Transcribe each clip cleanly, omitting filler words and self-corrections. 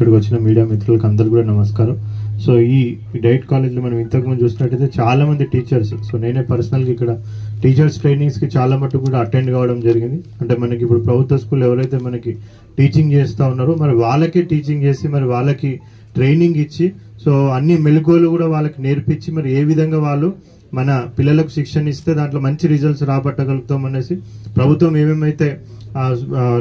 ఇక్కడికి వచ్చిన మీడియా మిత్రులకు అందరూ కూడా నమస్కారం. సో ఈ డైట్ కాలేజ్లో మనం ఇంతకుముందు చూసినట్టయితే చాలామంది టీచర్స్, సో నేనే పర్సనల్గా ఇక్కడ టీచర్స్ ట్రైనింగ్స్కి చాలా మటుకు కూడా అటెండ్ కావడం జరిగింది. అంటే మనకి ఇప్పుడు ప్రభుత్వ స్కూల్ ఎవరైతే మనకి టీచింగ్ చేస్తూ ఉన్నారో మరి వాళ్ళకే టీచింగ్ చేసి మరి వాళ్ళకి ట్రైనింగ్ ఇచ్చి సో అన్ని మెలకువలు కూడా వాళ్ళకి నేర్పించి మరి ఏ విధంగా వాళ్ళు మన పిల్లలకు శిక్షణ ఇస్తే దాంట్లో మంచి రిజల్ట్స్ రాబట్టగలుగుతాం అనేసి ప్రభుత్వం ఏమేమైతే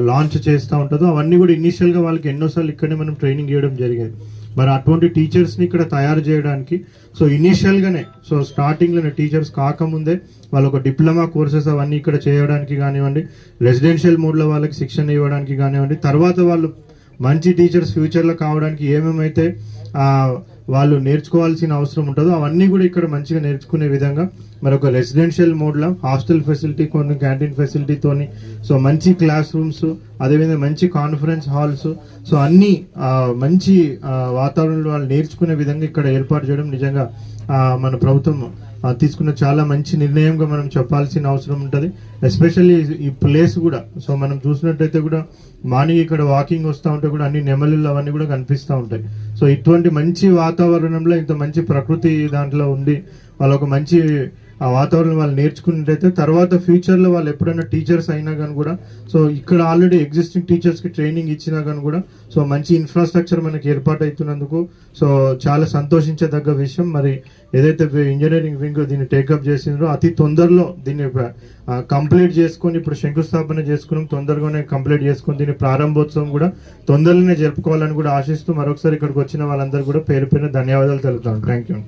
లాంచ్ చేస్తూ ఉంటుందో అవన్నీ కూడా ఇనీషియల్గా వాళ్ళకి ఎన్నోసార్లు ఇక్కడే మనం ట్రైనింగ్ ఇవ్వడం జరిగేది. మరి అటువంటి టీచర్స్ని ఇక్కడ తయారు చేయడానికి సో ఇనీషియల్గానే సో స్టార్టింగ్లోనే టీచర్స్ కాకముందే వాళ్ళు ఒక డిప్లొమా కోర్సెస్ అవన్నీ ఇక్కడ చేయడానికి కానివ్వండి, రెసిడెన్షియల్ మోడ్లో వాళ్ళకి శిక్షణ ఇవ్వడానికి కానివ్వండి, తర్వాత వాళ్ళు మంచి టీచర్స్ ఫ్యూచర్లో కావడానికి ఏమేమైతే వాళ్ళు నేర్చుకోవాల్సిన అవసరం ఉంటుందో అవన్నీ కూడా ఇక్కడ మంచిగా నేర్చుకునే విధంగా మరి ఒక రెసిడెన్షియల్ మోడ్లో హాస్టల్ ఫెసిలిటీ, కొన్ని క్యాంటీన్ ఫెసిలిటీతోని సో మంచి క్లాస్ రూమ్స్, అదేవిధంగా మంచి కాన్ఫరెన్స్ హాల్స్, సో అన్ని మంచి వాతావరణంలో వాళ్ళు నేర్చుకునే విధంగా ఇక్కడ ఏర్పాటు చేయడం నిజంగా మన ప్రభుత్వం తీసుకున్న చాలా మంచి నిర్ణయంగా మనం చెప్పాల్సిన అవసరం ఉంటుంది. ఎస్పెషల్లీ ఈ ప్లేస్ కూడా సో మనం చూసినట్టయితే కూడా మార్నింగ్ ఇక్కడ వాకింగ్ వస్తూ ఉంటే కూడా అన్ని నెమలిళ్ళు అవన్నీ కూడా కనిపిస్తూ ఉంటాయి. సో ఇటువంటి మంచి వాతావరణంలో ఇంత మంచి ప్రకృతి దాంట్లో ఉండి వాళ్ళు ఒక మంచి వాతావరణం వాళ్ళు నేర్చుకున్నట్టయితే తర్వాత ఫ్యూచర్లో వాళ్ళు ఎప్పుడైనా టీచర్స్ అయినా కానీ కూడా సో ఇక్కడ ఆల్రెడీ ఎగ్జిస్టింగ్ టీచర్స్కి ట్రైనింగ్ ఇచ్చినా కానీ కూడా సో మంచి ఇన్ఫ్రాస్ట్రక్చర్ మనకి ఏర్పాటు అవుతున్నందుకు సో చాలా సంతోషించదగ్గ విషయం. మరి ఏదైతే ఇంజనీరింగ్ వింగ్ దీన్ని టేకప్ చేసిందో అతి తొందరలో దీన్ని కంప్లీట్ చేసుకొని ఇప్పుడు శంకుస్థాపన చేసుకున్నాం, తొందరగానే కంప్లీట్ చేసుకొని దీని ప్రారంభోత్సవం కూడా తొందరలోనే జరుపుకోవాలని కూడా ఆశిస్తూ మరొకసారి ఇక్కడికి వచ్చిన వాళ్ళందరూ కూడా పేరు ధన్యవాదాలు తెలుపుతాను. Thank you.